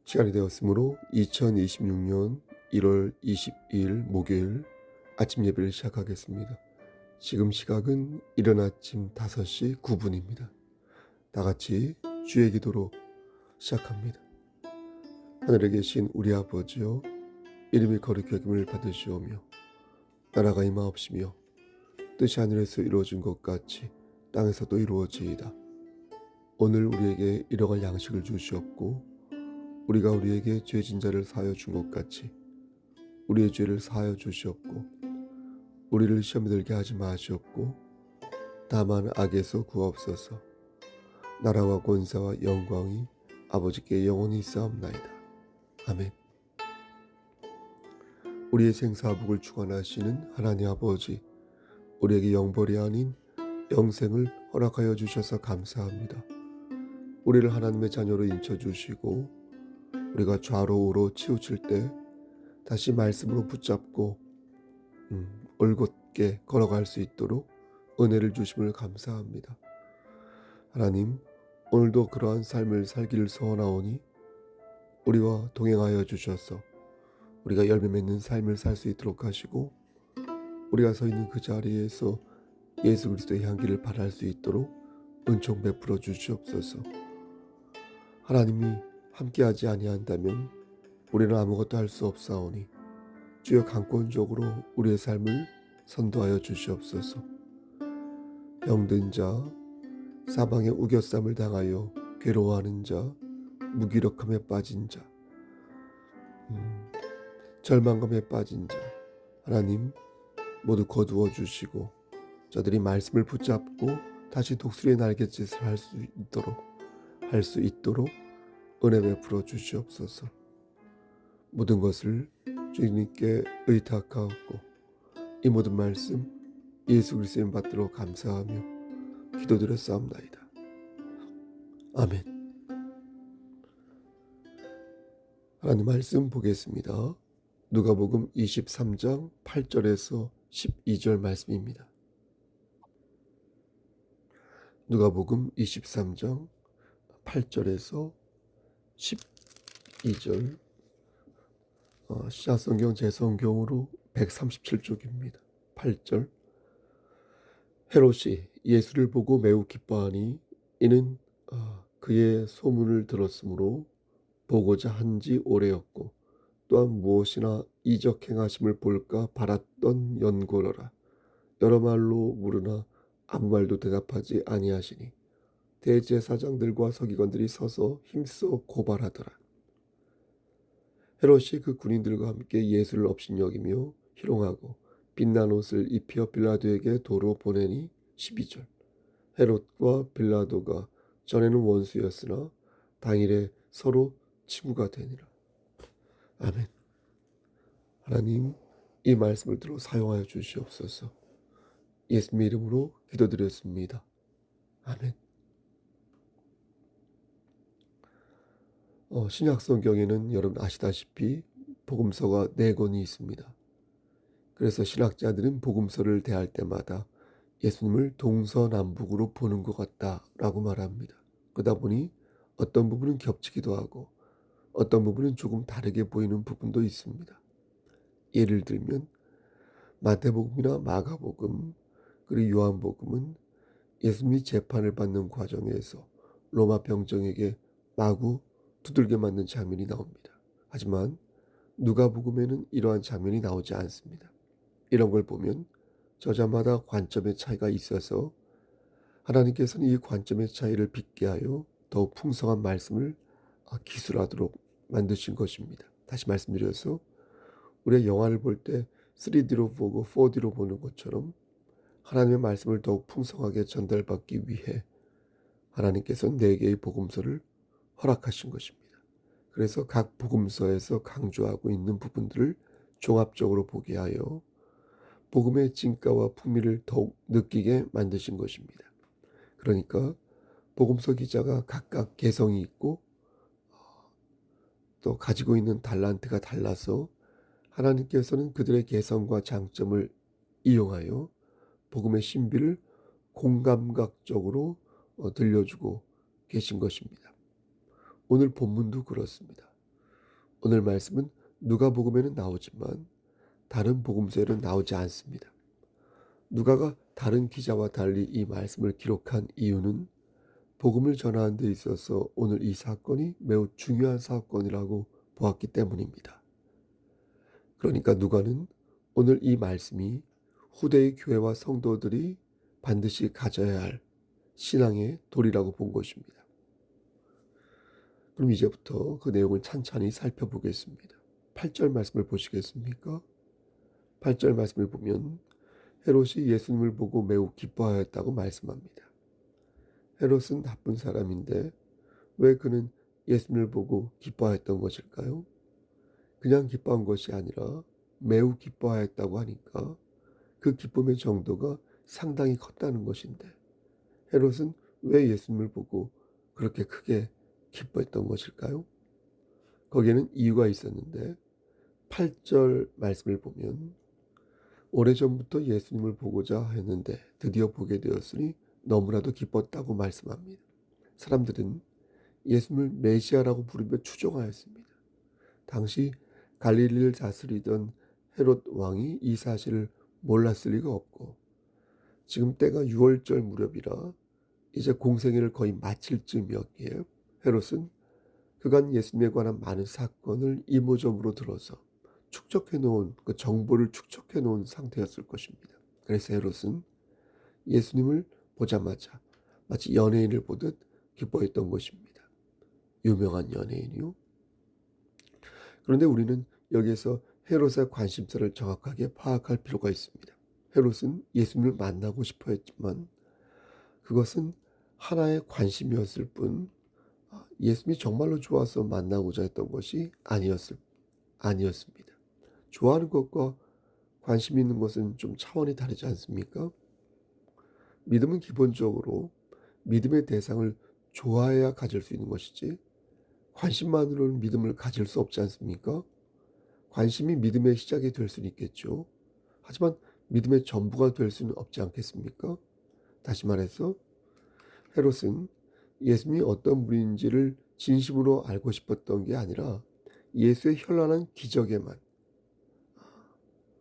시간이 되었으므로 2026년 1월 22일 목요일 아침 예배를 시작하겠습니다. 지금 시각은 이른 아침 5시 9분입니다. 다 같이 주의 기도로 시작합니다. 하늘에 계신 우리 아버지여, 이름이 거룩히 여김을 받으시오며 나라가 임하옵시며 뜻이 하늘에서 이루어진 것 같이 땅에서도 이루어지이다. 오늘 우리에게 일용할 양식을 주시옵고 우리가 우리에게 죄진 자를 사하여 준 것 같이 우리의 죄를 사하여 주시옵고 우리를 시험에 들게 하지 마시옵고 다만 악에서 구하옵소서. 나라와 권세와 영광이 아버지께 영원히 있사옵나이다. 아멘. 우리의 생사복을 주관하시는 하나님 아버지, 우리에게 영벌이 아닌 영생을 허락하여 주셔서 감사합니다. 우리를 하나님의 자녀로 인쳐주시고 우리가 좌로 우로 치우칠 때 다시 말씀으로 붙잡고 올곧게 걸어갈 수 있도록 은혜를 주심을 감사합니다. 하나님, 오늘도 그러한 삶을 살기를 소원하오니 우리와 동행하여 주셔서 우리가 열매 맺는 삶을 살 수 있도록 하시고 우리가 서 있는 그 자리에서 예수 그리스도의 향기를 발할 수 있도록 은총 베풀어 주시옵소서. 하나님이 함께하지 아니한다면 우리는 아무것도 할 수 없사오니 주여 강권적으로 우리의 삶을 선도하여 주시옵소서. 병든 자, 사방에 우겨쌈을 당하여 괴로워하는 자, 무기력함에 빠진 자, 절망감에 빠진 자, 하나님 모두 거두어 주시고 저들이 말씀을 붙잡고 다시 독수리의 날갯짓을 할 수 있도록 은혜 베풀어 주시옵소서. 모든 것을 주님께 의탁하옵고 이 모든 말씀 예수 그리스도의 받들어 감사하며 기도드렸사옵나이다. 아멘. 하나님 말씀 보겠습니다. 누가복음 23장 8절에서 12절 말씀입니다. 누가복음 23장 8절에서 12절, 시작성경 제성경으로 137쪽입니다. 8절. 헤롯이 예수를 보고 매우 기뻐하니 이는 그의 소문을 들었으므로 보고자 한지 오래였고 또한 무엇이나 이적 행하심을 볼까 바랐던 연고로라. 여러 말로 물으나 아무 말도 대답하지 아니하시니 대제사장들과 서기관들이 서서 힘써 고발하더라. 헤롯이 그 군인들과 함께 예수를 업신여기며 희롱하고 빛난 옷을 입혀 빌라도에게 도로 보내니 12절. 헤롯과 빌라도가 전에는 원수였으나 당일에 서로 친구가 되니라. 아멘. 하나님, 이 말씀을 들어 사용하여 주시옵소서. 예수님의 이름으로 기도드렸습니다. 아멘. 신약 성경에는 여러분 아시다시피 복음서가 4권이 있습니다. 그래서 신학자들은 복음서를 대할 때마다 예수님을 동서남북으로 보는 것 같다라고 말합니다. 그러다 보니 어떤 부분은 겹치기도 하고 어떤 부분은 조금 다르게 보이는 부분도 있습니다. 예를 들면 마태복음이나 마가복음 그리고 요한복음은 예수님이 재판을 받는 과정에서 로마 병정에게 마구 두들겨 맞는 장면이 나옵니다. 하지만 누가복음에는 이러한 장면이 나오지 않습니다. 이런 걸 보면 저자마다 관점의 차이가 있어서 하나님께서는 이 관점의 차이를 빚게 하여 더욱 풍성한 말씀을 기술하도록 만드신 것입니다. 다시 말씀드려서 우리가 영화를 볼 때 3D로 보고 4D로 보는 것처럼 하나님의 말씀을 더욱 풍성하게 전달받기 위해 하나님께서는 4개의 복음서를 허락하신 것입니다. 그래서 각 복음서에서 강조하고 있는 부분들을 종합적으로 보게 하여 복음의 진가와 풍미를 더욱 느끼게 만드신 것입니다. 그러니까 복음서 기자가 각각 개성이 있고 또 가지고 있는 달란트가 달라서 하나님께서는 그들의 개성과 장점을 이용하여 복음의 신비를 공감각적으로 들려주고 계신 것입니다. 오늘 본문도 그렇습니다. 오늘 말씀은 누가복음에는 나오지만 다른 복음서에는 나오지 않습니다. 누가가 다른 기자와 달리 이 말씀을 기록한 이유는 복음을 전하는 데 있어서 오늘 이 사건이 매우 중요한 사건이라고 보았기 때문입니다. 그러니까 누가는 오늘 이 말씀이 후대의 교회와 성도들이 반드시 가져야 할 신앙의 도리라고 본 것입니다. 그럼 이제부터 그 내용을 찬찬히 살펴보겠습니다. 8절 말씀을 보시겠습니까? 8절 말씀을 보면 헤롯이 예수님을 보고 매우 기뻐하였다고 말씀합니다. 헤롯은 나쁜 사람인데 왜 그는 예수님을 보고 기뻐하였던 것일까요? 그냥 기뻐한 것이 아니라 매우 기뻐하였다고 하니까 그 기쁨의 정도가 상당히 컸다는 것인데 헤롯은 왜 예수님을 보고 그렇게 크게 기뻐했던 것일까요? 거기에는 이유가 있었는데 8절 말씀을 보면 오래전부터 예수님을 보고자 했는데 드디어 보게 되었으니 너무나도 기뻤다고 말씀합니다. 사람들은 예수님을 메시아라고 부르며 추종하였습니다. 당시 갈릴리를 다스리던 헤롯 왕이 이 사실을 몰랐을 리가 없고 지금 때가 6월절 무렵이라 이제 공생애를 거의 마칠 즈음이었기에 헤롯은 그간 예수님에 관한 많은 사건을 이모저모로 들어서 축적해 놓은 그 정보를 축적해 놓은 상태였을 것입니다. 그래서 헤롯은 예수님을 보자마자 마치 연예인을 보듯 기뻐했던 것입니다. 유명한 연예인이요. 그런데 우리는 여기에서 헤롯의 관심사를 정확하게 파악할 필요가 있습니다. 헤롯은 예수님을 만나고 싶어 했지만 그것은 하나의 관심이었을 뿐 예수님이 정말로 좋아서 만나고자 했던 것이 아니었습니다. 좋아하는 것과 관심 있는 것은 좀 차원이 다르지 않습니까? 믿음은 기본적으로 믿음의 대상을 좋아해야 가질 수 있는 것이지 관심만으로는 믿음을 가질 수 없지 않습니까? 관심이 믿음의 시작이 될 수는 있겠죠. 하지만 믿음의 전부가 될 수는 없지 않겠습니까? 다시 말해서 헤롯은 예수님이 어떤 분인지를 진심으로 알고 싶었던 게 아니라 예수의 현란한 기적에만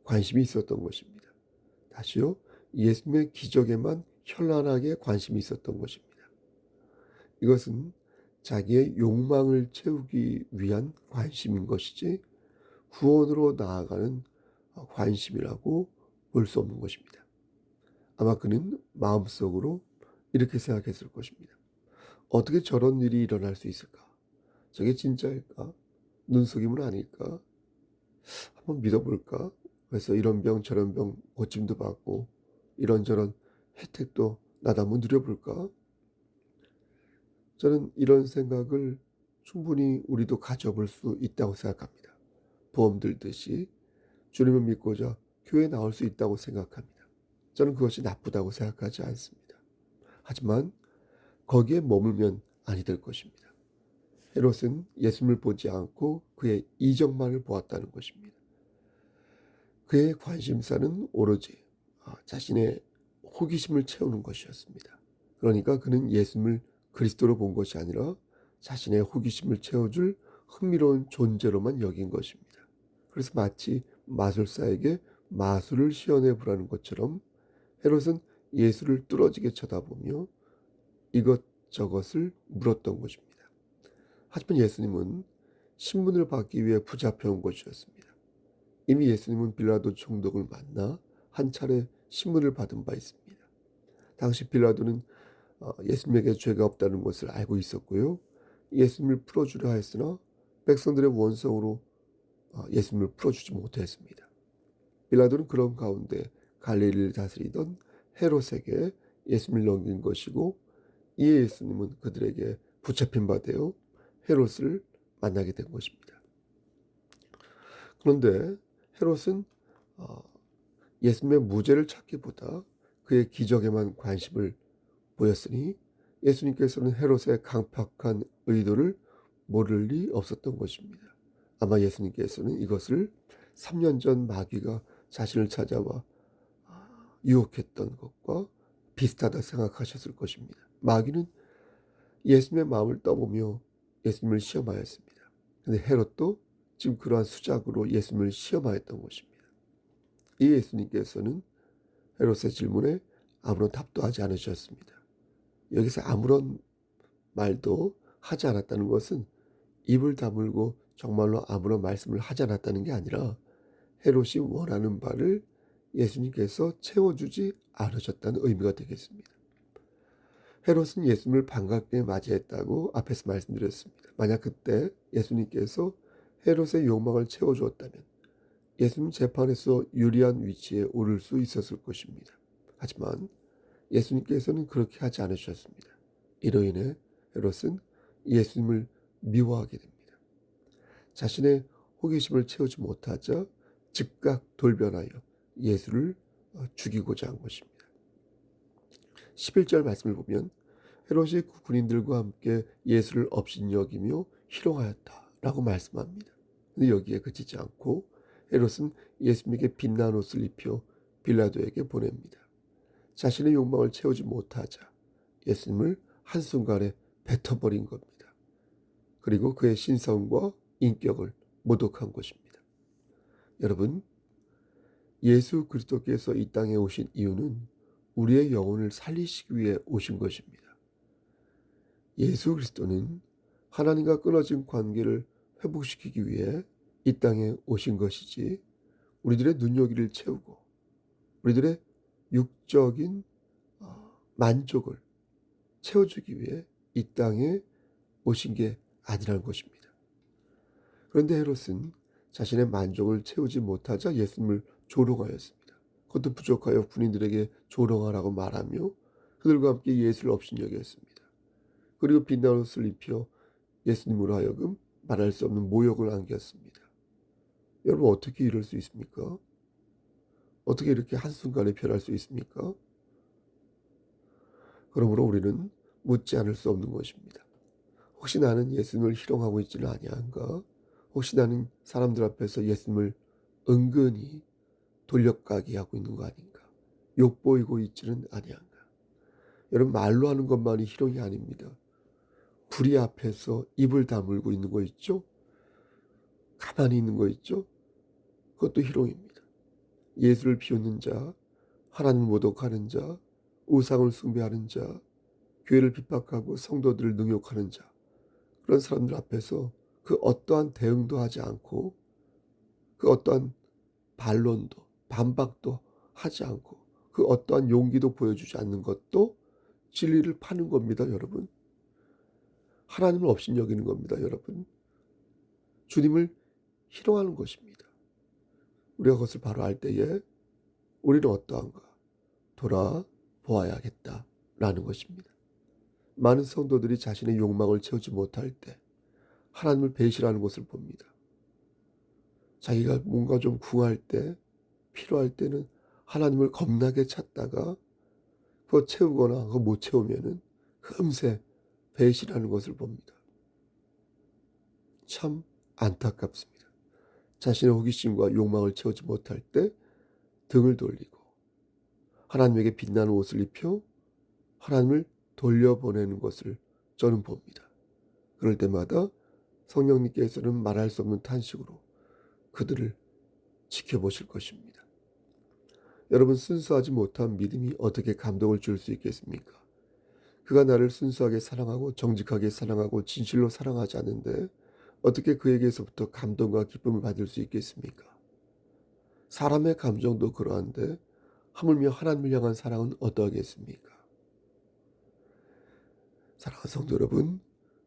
관심이 있었던 것입니다. 다시요. 예수님의 기적에만 현란하게 관심이 있었던 것입니다. 이것은 자기의 욕망을 채우기 위한 관심인 것이지 구원으로 나아가는 관심이라고 볼 수 없는 것입니다. 아마 그는 마음속으로 이렇게 생각했을 것입니다. 어떻게 저런 일이 일어날 수 있을까? 저게 진짜일까? 눈속임은 아닐까? 한번 믿어볼까? 그래서 이런 병 저런 병 고침도 받고 이런저런 혜택도 나도 한번 누려볼까? 저는 이런 생각을 충분히 우리도 가져볼 수 있다고 생각합니다. 보험 들듯이 주님을 믿고자 교회에 나올 수 있다고 생각합니다. 저는 그것이 나쁘다고 생각하지 않습니다. 하지만 거기에 머물면 아니 될 것입니다. 헤롯은 예수님을 보지 않고 그의 이적만을 보았다는 것입니다. 그의 관심사는 오로지 자신의 호기심을 채우는 것이었습니다. 그러니까 그는 예수님을 그리스도로 본 것이 아니라 자신의 호기심을 채워줄 흥미로운 존재로만 여긴 것입니다. 그래서 마치 마술사에게 마술을 시연해 보라는 것처럼 헤롯은 예수를 뚫어지게 쳐다보며 이것저것을 물었던 것입니다. 하지만 예수님은 신문을 받기 위해 붙잡혀온 것이었습니다. 이미 예수님은 빌라도 총독을 만나 한 차례 신문을 받은 바 있습니다. 당시 빌라도는 예수님에게 죄가 없다는 것을 알고 있었고요. 예수님을 풀어주려 했으나 백성들의 원성으로 예수님을 풀어주지 못했습니다. 빌라도는 그런 가운데 갈릴리를 다스리던 헤롯에게 예수님을 넘긴 것이고 이에 예수님은 그들에게 붙잡힌 바 되어 헤롯을 만나게 된 것입니다. 그런데 헤롯은 예수님의 무죄를 찾기보다 그의 기적에만 관심을 보였으니 예수님께서는 헤롯의 강팍한 의도를 모를 리 없었던 것입니다. 아마 예수님께서는 이것을 3년 전 마귀가 자신을 찾아와 유혹했던 것과 비슷하다 생각하셨을 것입니다. 마귀는 예수님의 마음을 떠보며 예수님을 시험하였습니다. 그런데 헤롯도 지금 그러한 수작으로 예수님을 시험하였던 것입니다. 이 예수님께서는 헤롯의 질문에 아무런 답도 하지 않으셨습니다. 여기서 아무런 말도 하지 않았다는 것은 입을 다물고 정말로 아무런 말씀을 하지 않았다는 게 아니라 헤롯이 원하는 바를 예수님께서 채워주지 않으셨다는 의미가 되겠습니다. 헤롯은 예수님을 반갑게 맞이했다고 앞에서 말씀드렸습니다. 만약 그때 예수님께서 헤롯의 욕망을 채워주었다면 예수님 재판에서 유리한 위치에 오를 수 있었을 것입니다. 하지만 예수님께서는 그렇게 하지 않으셨습니다. 이로 인해 헤롯은 예수님을 미워하게 됩니다. 자신의 호기심을 채우지 못하자 즉각 돌변하여 예수를 죽이고자 한 것입니다. 11절 말씀을 보면 헤롯이 군인들과 함께 예수를 업신여기며 희롱하였다라고 말씀합니다. 근데 여기에 그치지 않고 헤롯은 예수님에게 빛난 옷을 입혀 빌라도에게 보냅니다. 자신의 욕망을 채우지 못하자 예수님을 한순간에 뱉어버린 겁니다. 그리고 그의 신성과 인격을 모독한 것입니다. 여러분, 예수 그리스도께서 이 땅에 오신 이유는 우리의 영혼을 살리시기 위해 오신 것입니다. 예수 그리스도는 하나님과 끊어진 관계를 회복시키기 위해 이 땅에 오신 것이지 우리들의 눈요기를 채우고 우리들의 육적인 만족을 채워주기 위해 이 땅에 오신 게 아니라는 것입니다. 그런데 헤롯은 자신의 만족을 채우지 못하자 예수님을 조롱하였습니다. 그것도 부족하여 군인들에게 조롱하라고 말하며 그들과 함께 예수를 업신여겼습니다. 그리고 빛난 옷을 입혀 예수님으로 하여금 말할 수 없는 모욕을 안겼습니다. 여러분, 어떻게 이럴 수 있습니까? 어떻게 이렇게 한순간에 변할 수 있습니까? 그러므로 우리는 묻지 않을 수 없는 것입니다. 혹시 나는 예수님을 희롱하고 있지는 아니한가? 혹시 나는 사람들 앞에서 예수님을 은근히 돌려가게 하고 있는 거 아닌가? 욕보이고 있지는 아니한가? 여러분, 말로 하는 것만이 희롱이 아닙니다. 불의 앞에서 입을 다물고 있는 거 있죠? 가만히 있는 거 있죠? 그것도 희롱입니다. 예수를 비웃는 자, 하나님을 모독하는 자, 우상을 숭배하는 자, 교회를 핍박하고 성도들을 능욕하는 자, 그런 사람들 앞에서 그 어떠한 대응도 하지 않고 그 어떠한 반론도 반박도 하지 않고 그 어떠한 용기도 보여주지 않는 것도 진리를 파는 겁니다, 여러분. 하나님을 업신여기는 겁니다, 여러분. 주님을 희롱하는 것입니다. 우리가 그것을 바로 알 때에 우리는 어떠한가 돌아보아야겠다라는 것입니다. 많은 성도들이 자신의 욕망을 채우지 못할 때 하나님을 배신하는 것을 봅니다. 자기가 뭔가 좀 궁할 때, 필요할 때는 하나님을 겁나게 찾다가 그거 채우거나 그거 못 채우면은 금세 배신하는 것을 봅니다. 참 안타깝습니다. 자신의 호기심과 욕망을 채우지 못할 때 등을 돌리고 하나님에게 빛나는 옷을 입혀 하나님을 돌려보내는 것을 저는 봅니다. 그럴 때마다 성령님께서는 말할 수 없는 탄식으로 그들을 지켜보실 것입니다. 여러분, 순수하지 못한 믿음이 어떻게 감동을 줄 수 있겠습니까? 그가 나를 순수하게 사랑하고 정직하게 사랑하고 진실로 사랑하지 않는데 어떻게 그에게서부터 감동과 기쁨을 받을 수 있겠습니까? 사람의 감정도 그러한데 하물며 하나님을 향한 사랑은 어떠하겠습니까? 사랑하는 성도 여러분,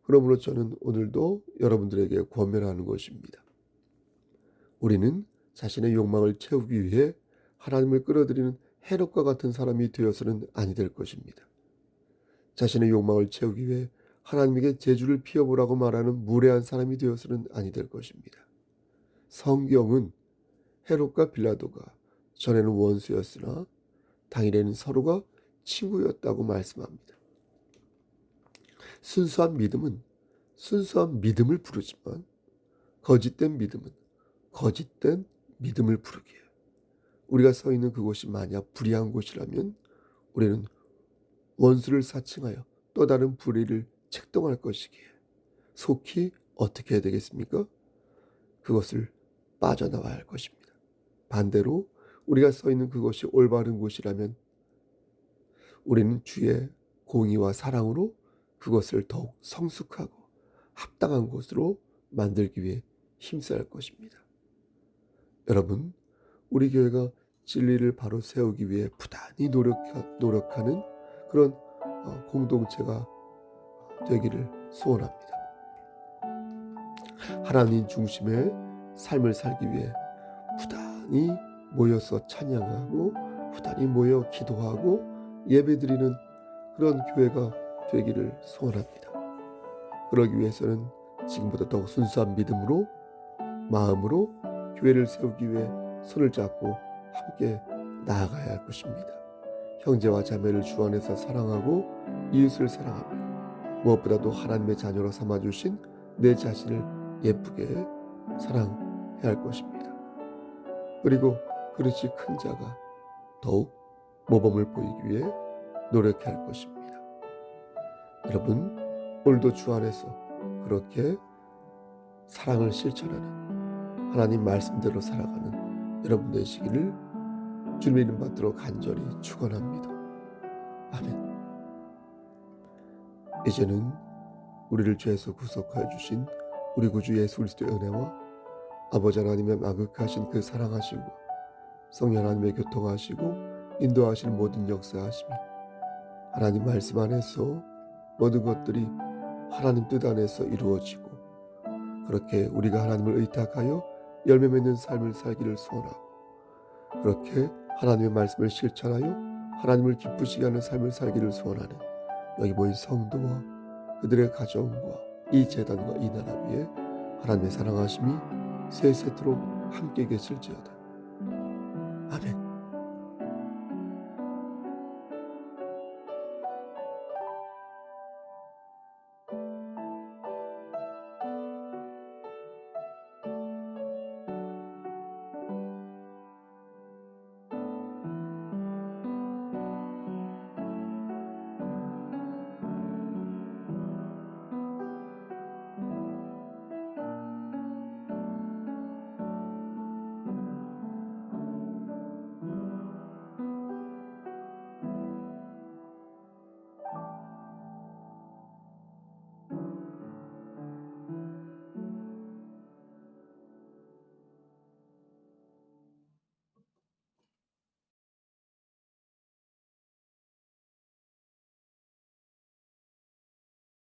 그러므로 저는 오늘도 여러분들에게 권면하는 것입니다. 우리는 자신의 욕망을 채우기 위해 하나님을 끌어들이는 헤롯과 같은 사람이 되어서는 아니 될 것입니다. 자신의 욕망을 채우기 위해 하나님에게 재주를 피워보라고 말하는 무례한 사람이 되어서는 아니 될 것입니다. 성경은 헤롯과 빌라도가 전에는 원수였으나 당일에는 서로가 친구였다고 말씀합니다. 순수한 믿음은 순수한 믿음을 부르지만 거짓된 믿음은 거짓된 믿음을 부르기에 우리가 서 있는 그곳이 만약 불의한 곳이라면 우리는 원수를 사칭하여 또 다른 불의를 책동할 것이기에 속히 어떻게 해야 되겠습니까? 그것을 빠져나와야 할 것입니다. 반대로 우리가 서 있는 그것이 올바른 곳이라면 우리는 주의 공의와 사랑으로 그것을 더욱 성숙하고 합당한 곳으로 만들기 위해 힘써야 할 것입니다. 여러분, 우리 교회가 진리를 바로 세우기 위해 부단히 노력하는 그런 공동체가 되기를 소원합니다. 하나님 중심의 삶을 살기 위해 부단히 모여서 찬양하고 부단히 모여 기도하고 예배드리는 그런 교회가 되기를 소원합니다. 그러기 위해서는 지금보다 더욱 순수한 믿음으로 마음으로 교회를 세우기 위해 손을 잡고 함께 나아가야 할 것입니다. 형제와 자매를 주 안에서 사랑하고 이웃을 사랑하며 무엇보다도 하나님의 자녀로 삼아주신 내 자신을 예쁘게 사랑해야 할 것입니다. 그리고 그릇이 큰 자가 더욱 모범을 보이기 위해 노력해야 할 것입니다. 여러분, 오늘도 주 안에서 그렇게 사랑을 실천하는 하나님 말씀대로 살아가는 여러분 되시기를 주님의 이름 받들어 간절히 축원합니다. 아멘. 이제는 우리를 죄에서 구속하여 주신 우리 구주 예수 그리스도의 은혜와 아버지 하나님의 마극하신 그 사랑하심과 성령 하나님의 교통하시고 인도하시는 모든 역사하심이 하나님 말씀 안에서 모든 것들이 하나님 뜻 안에서 이루어지고 그렇게 우리가 하나님을 의탁하여 열매 맺는 삶을 살기를 소원하고 그렇게 하나님의 말씀을 실천하여 하나님을 기쁘시게 하는 삶을 살기를 소원하는 여기 모인 성도와 그들의 가정과 이 제단과 이 나라 위에 하나님의 사랑하심이 세세토록 함께 계실지어다.